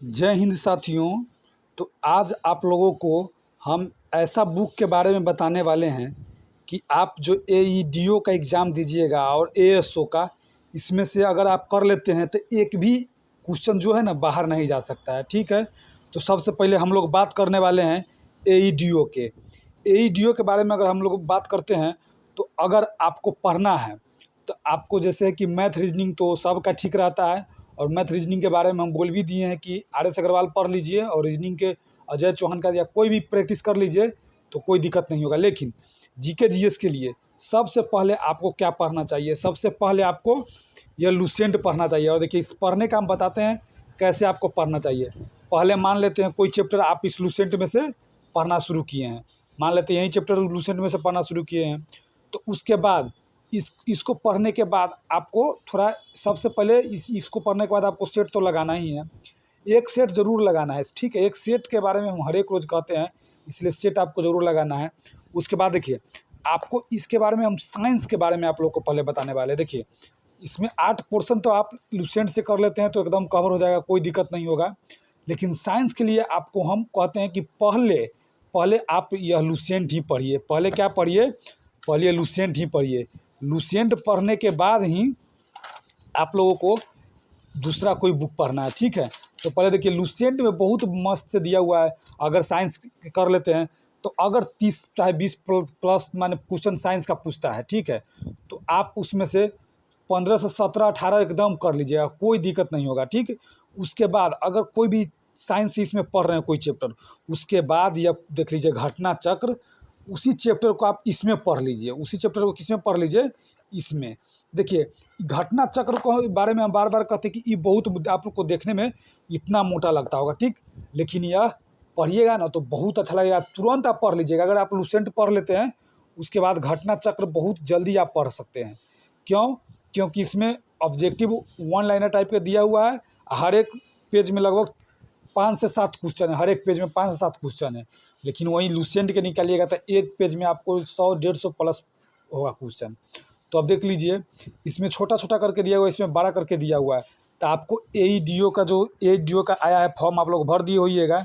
जय हिंद साथियों। तो आज आप लोगों को हम ऐसा बुक के बारे में बताने वाले हैं कि आप जो एईडीओ का एग्ज़ाम दीजिएगा और एएसओ का, इसमें से अगर आप कर लेते हैं तो एक भी क्वेश्चन जो है ना बाहर नहीं जा सकता है। ठीक है, तो सबसे पहले हम लोग बात करने वाले हैं एईडीओ के। एईडीओ के बारे में अगर हम लोग बात करते हैं तो अगर आपको पढ़ना है तो आपको जैसे है कि मैथ रीजनिंग तो सबका ठीक रहता है, और मैथ रीजनिंग के बारे में हम बोल भी दिए हैं कि आर.एस. अग्रवाल पढ़ लीजिए और रीजनिंग के अजय चौहान का या कोई भी प्रैक्टिस कर लीजिए तो कोई दिक्कत नहीं होगा। लेकिन जीके जीएस के लिए सबसे पहले आपको क्या पढ़ना चाहिए? सबसे पहले आपको यह लुसेंट पढ़ना चाहिए। और देखिए, इस पढ़ने का हम बताते हैं कैसे आपको पढ़ना चाहिए। पहले मान लेते हैं कोई चैप्टर आप इस लुसेंट में से पढ़ना शुरू किए हैं, मान लेते हैं यही चैप्टर लुसेंट में से पढ़ना शुरू किए हैं, तो उसके बाद इसको पढ़ने के बाद आपको थोड़ा सबसे पहले इसको पढ़ने के बाद आपको सेट तो लगाना ही है। एक सेट ज़रूर लगाना है, ठीक है। एक सेट के बारे में हम हर एक रोज़ कहते हैं, इसलिए सेट आपको ज़रूर लगाना है। उसके बाद देखिए, आपको इसके बारे में हम साइंस के बारे में आप लोग को पहले बताने वाले हैं। देखिए, इसमें 8 पोर्शन तो आप लुसेंट से कर लेते हैं तो एकदम कवर हो जाएगा, कोई दिक्कत नहीं होगा। लेकिन साइंस के लिए आपको हम कहते हैं कि पहले पहले आप यह लुसेंट ही पढ़िए। पहले क्या पढ़िए? पहले लुसेंट ही पढ़िए। लुसेंट पढ़ने के बाद ही आप लोगों को दूसरा कोई बुक पढ़ना है, ठीक है। तो पहले देखिए, लुसेंट में बहुत मस्त से दिया हुआ है। अगर साइंस कर लेते हैं तो अगर 30 चाहे 20 प्लस माने क्वेश्चन साइंस का पूछता है, ठीक है, तो आप उसमें से 15 से 17 18 एकदम कर लीजिएगा, कोई दिक्कत नहीं होगा, ठीक है। उसके बाद अगर कोई भी साइंस इसमें पढ़ रहे हैं कोई चैप्टर, उसके बाद यह देख लीजिए घटना चक्र, उसी चैप्टर को आप इसमें पढ़ लीजिए। उसी चैप्टर को किसमें पढ़ लीजिए? इसमें। देखिए, घटना चक्र के बारे में हम बार बार कहते हैं कि ये बहुत आप लोग को देखने में इतना मोटा लगता होगा, ठीक, लेकिन यह पढ़िएगा ना तो बहुत अच्छा लगेगा। तुरंत आप पढ़ लीजिएगा। अगर आप लुसेंट पढ़ लेते हैं उसके बाद घटना चक्र बहुत जल्दी आप पढ़ सकते हैं। क्यों? क्योंकि इसमें ऑब्जेक्टिव वन लाइनर टाइप का दिया हुआ है। हर एक पेज में लगभग 5 से 7 क्वेश्चन है, हर एक पेज में 5 से 7 क्वेश्चन है। लेकिन वहीं लुसेंट के निकालिएगा तो एक पेज में आपको 100-150 प्लस होगा क्वेश्चन। तो अब देख लीजिए, इसमें छोटा छोटा करके दिया हुआ है, इसमें बड़ा करके दिया हुआ है। तो आपको एईडीओ का जो एईडीओ का आया है फॉर्म आप लोग भर दिए होइएगा।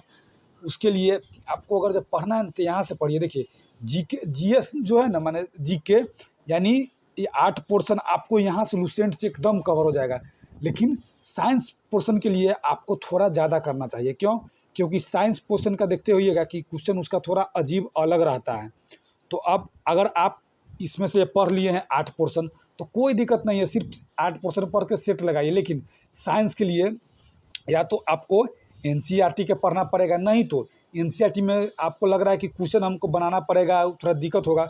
उसके लिए आपको अगर जब पढ़ना है तो यहाँ से पढ़िए। देखिए, जीके जीएस जो है ना, माने जीके, यानी ये 8 पोर्शन आपको यहाँ से लुसेंट से एकदम कवर हो जाएगा। लेकिन साइंस पोर्शन के लिए आपको थोड़ा ज़्यादा करना चाहिए। क्यों? क्योंकि साइंस पोर्शन का देखते होइएगा कि क्वेश्चन उसका थोड़ा अजीब अलग रहता है। तो अब अगर आप इसमें से पढ़ लिए हैं 8 पोर्शन तो कोई दिक्कत नहीं है, सिर्फ 8 पोर्शन पढ़ के सेट लगाइए। लेकिन साइंस के लिए या तो आपको एनसीईआरटी के पढ़ना पड़ेगा, नहीं तो एनसीईआरटी में आपको लग रहा है कि क्वेश्चन हमको बनाना पड़ेगा, थोड़ा दिक्कत होगा,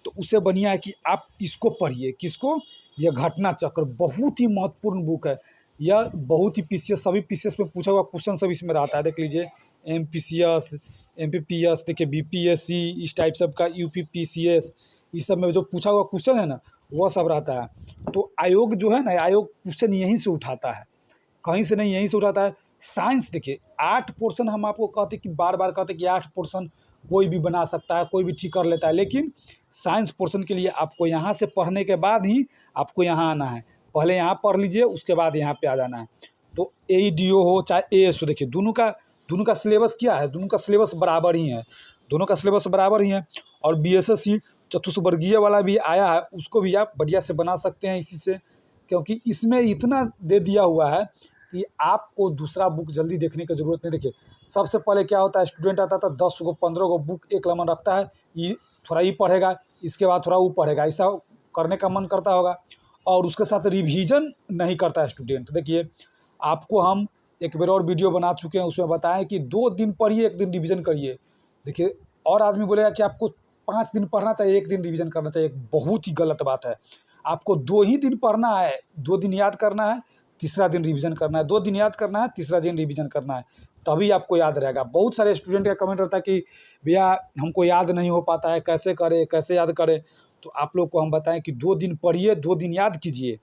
तो उससे बढ़िया है कि आप इसको पढ़िए। किसको? यह घटना चक्र बहुत ही महत्वपूर्ण बुक है। यह बहुत ही पीसीएस, सभी पीसीएस में पूछा हुआ क्वेश्चन सब इसमें रहता है। देख लीजिए, एमपीसीएस, एमपीपीएस, देखिए बीपीएससी, इस टाइप सब का, यूपीपीसीएस, इस सब में जो पूछा हुआ क्वेश्चन है ना वह सब रहता है। तो आयोग जो है ना, आयोग क्वेश्चन यहीं से उठाता है, कहीं से नहीं, यहीं से उठाता है। साइंस देखिए, 8 पोर्शन हम आपको कहते कि बार बार कहते कि 8 पोर्शन कोई भी बना सकता है, कोई भी ठीक कर लेता है। लेकिन साइंस पोर्शन के लिए आपको यहाँ से पढ़ने के बाद ही आपको यहाँ आना है। पहले यहाँ पढ़ लीजिए, उसके बाद यहाँ पे आ जाना है। तो एईडीओ हो चाहे एएसओ, देखिए दोनों का सिलेबस क्या है? दोनों का सिलेबस बराबर ही है, दोनों का सिलेबस बराबर ही है। और बीएसएससी चतुष्वर्गीय वाला भी आया है, उसको भी आप बढ़िया से बना सकते हैं इसी से। क्योंकि इसमें इतना दे दिया हुआ है कि आपको दूसरा बुक जल्दी देखने की ज़रूरत नहीं। देखिए, सबसे पहले क्या होता है, स्टूडेंट आता था 10 गो 15 गो बुक एक लमन रखता है, ये थोड़ा ये पढ़ेगा, इसके बाद थोड़ा वो पढ़ेगा, ऐसा करने का मन करता होगा। और उसके साथ रिवीजन नहीं करता है स्टूडेंट। देखिए, आपको हम एक बार और वीडियो बना चुके हैं, उसमें बताएं कि 2 दिन पढ़िए, 1 दिन रिवीजन करिए। देखिए, और आदमी बोलेगा कि आपको 5 दिन पढ़ना चाहिए, 1 दिन रिवीजन करना चाहिए। बहुत ही गलत बात है। आपको 2 ही दिन पढ़ना है, 2 दिन याद करना है, तीसरा दिन रिवीजन करना है, 2 दिन याद करना है, तीसरा दिन रिवीजन करना है, तभी आपको याद रहेगा। बहुत सारे स्टूडेंट का कमेंट रहता है कि भैया हमको याद नहीं हो पाता है, कैसे करें, कैसे याद करें? तो आप लोग को हम बताएं कि 2 दिन पढ़िए, 2 दिन याद कीजिए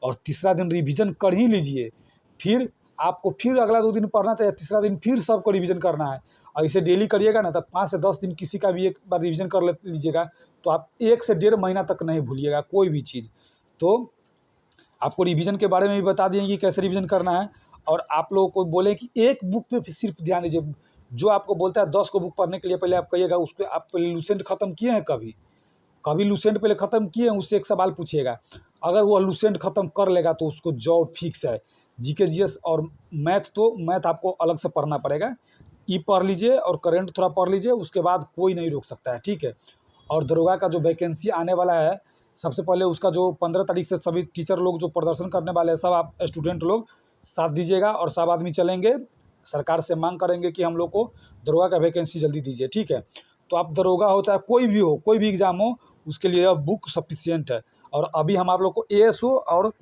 और तीसरा दिन रिवीजन कर ही लीजिए। फिर आपको फिर अगला 2 दिन पढ़ना चाहिए, तीसरा दिन फिर सबको रिवीजन करना है। और इसे डेली करिएगा ना, तब 5 से 10 दिन किसी का भी एक बार रिवीजन कर लीजिएगा तो आप 1 से 1.5 महीना तक नहीं भूलिएगा कोई भी चीज़। तो आपको रिवीजन के बारे में भी बता दिए कि कैसे रिवीजन करना है। और आप लोगों को बोले कि एक बुक पे सिर्फ ध्यान दीजिए। जो आपको बोलता है 10 को बुक पढ़ने के लिए पहले आप कहिएगा उसको आप पहले लूसेंट ख़त्म किए हैं कभी? कभी लूसेंट पहले ख़त्म किए हैं, उससे एक सवाल पूछिएगा। अगर वो लूसेंट ख़त्म कर लेगा तो उसको जॉब फिक्स है। जीके जीएस और मैथ आपको अलग से पढ़ना पड़ेगा। ई पढ़ लीजिए और करंट थोड़ा पढ़ लीजिए, उसके बाद कोई नहीं रोक सकता है, ठीक है। और दरोगा का जो वैकेंसी आने वाला है, सबसे पहले उसका जो 15 तारीख से सभी टीचर लोग जो प्रदर्शन करने वाले हैं, सब आप स्टूडेंट लोग साथ दीजिएगा और सब आदमी चलेंगे, सरकार से मांग करेंगे कि हम लोग को दरोगा का वैकेंसी जल्दी दीजिए, ठीक है। तो आप दरोगा हो चाहे कोई भी हो, कोई भी एग्ज़ाम हो, उसके लिए यह बुक सफिशिएंट है। और अभी हम आप लोग को एएसओ और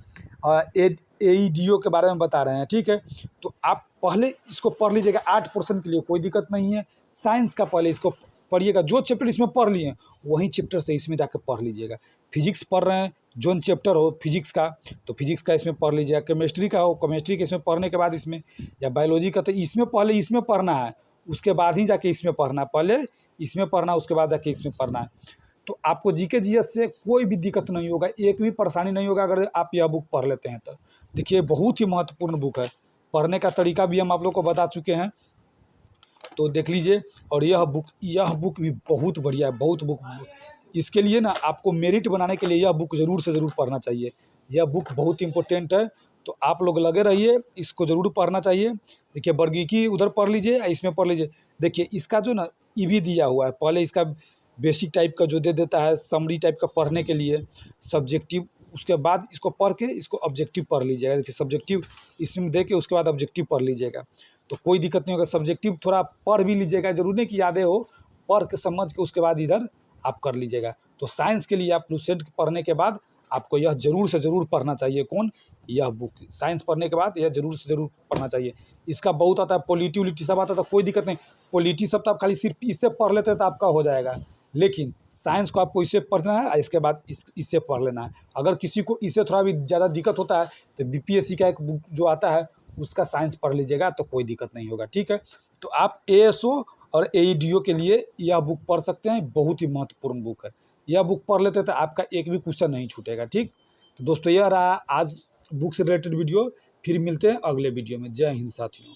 एईडीओ के बारे में बता रहे हैं, ठीक है। तो आप पहले इसको पढ़ लीजिएगा, 8% के लिए कोई दिक्कत नहीं है। साइंस का पहले इसको पढ़िएगा, जो चैप्टर इसमें पढ़ लिए वही चैप्टर से इसमें जाकर पढ़ लीजिएगा। फिजिक्स पढ़ रहे हैं, जोन चैप्टर हो फिजिक्स का तो फिजिक्स का इसमें पढ़ लीजिएगा। केमिस्ट्री का हो केमिस्ट्री के इसमें पढ़ने के बाद इसमें, या बायोलॉजी का तो इसमें पहले इसमें पढ़ना है, उसके बाद ही जाके इसमें पढ़ना है। पहले इसमें पढ़ना, उसके बाद जाके इसमें पढ़ना है। तो आपको जीके जीएस से कोई भी दिक्कत नहीं होगा, एक भी परेशानी नहीं होगा अगर आप यह बुक पढ़ लेते हैं तो। देखिए बहुत ही महत्वपूर्ण बुक है, पढ़ने का तरीका भी हम आप लोग को बता चुके हैं, तो देख लीजिए। और यह बुक भी बहुत बढ़िया है, बहुत बुक। इसके लिए ना आपको मेरिट बनाने के लिए यह बुक ज़रूर से ज़रूर पढ़ना चाहिए। यह बुक बहुत इम्पोर्टेंट है, तो आप लोग लगे रहिए, इसको ज़रूर पढ़ना चाहिए। देखिए वर्गीकी उधर पढ़ लीजिए या इसमें पढ़ लीजिए। देखिए इसका जो ना ई भी दिया हुआ है, पहले इसका बेसिक टाइप का जो दे देता है, समरी टाइप का पढ़ने के लिए, सब्जेक्टिव, उसके बाद इसको पढ़ के इसको ऑब्जेक्टिव पढ़ लीजिएगा। देखिए सब्जेक्टिव इसमें दे के उसके बाद ऑब्जेक्टिव पढ़ लीजिएगा, तो कोई दिक्कत नहीं होगा। सब्जेक्टिव थोड़ा पढ़ भी लीजिएगा, जरूरी नहीं कि यादें हो, पढ़ के समझ के उसके बाद इधर आप कर लीजिएगा। तो साइंस के लिए आप लूसेंट पढ़ने के बाद आपको यह ज़रूर से ज़रूर पढ़ना चाहिए। कौन? यह बुक। साइंस पढ़ने के बाद यह ज़रूर से ज़रूर पढ़ना चाहिए। इसका बहुत आता है, पॉलिटी उलिटी सब आता है, तो कोई दिक्कत नहीं। पॉलिटी सब तो आप खाली सिर्फ इससे पढ़ लेते हैं तो आपका हो जाएगा, लेकिन साइंस को आपको इससे पढ़ना है, इसके बाद इससे पढ़ लेना है। अगर किसी को इससे थोड़ा भी ज़्यादा दिक्कत होता है तो बीपीएससी का एक बुक जो आता है उसका साइंस पढ़ लीजिएगा, तो कोई दिक्कत नहीं होगा, ठीक है। तो आप एएसओ और एईडीओ के लिए यह बुक पढ़ सकते हैं, बहुत ही महत्वपूर्ण बुक है। यह बुक पढ़ लेते तो आपका एक भी क्वेश्चन नहीं छूटेगा, ठीक। तो दोस्तों यह रहा आज बुक से रिलेटेड वीडियो, फिर मिलते हैं अगले वीडियो में। जय हिंद साथियों।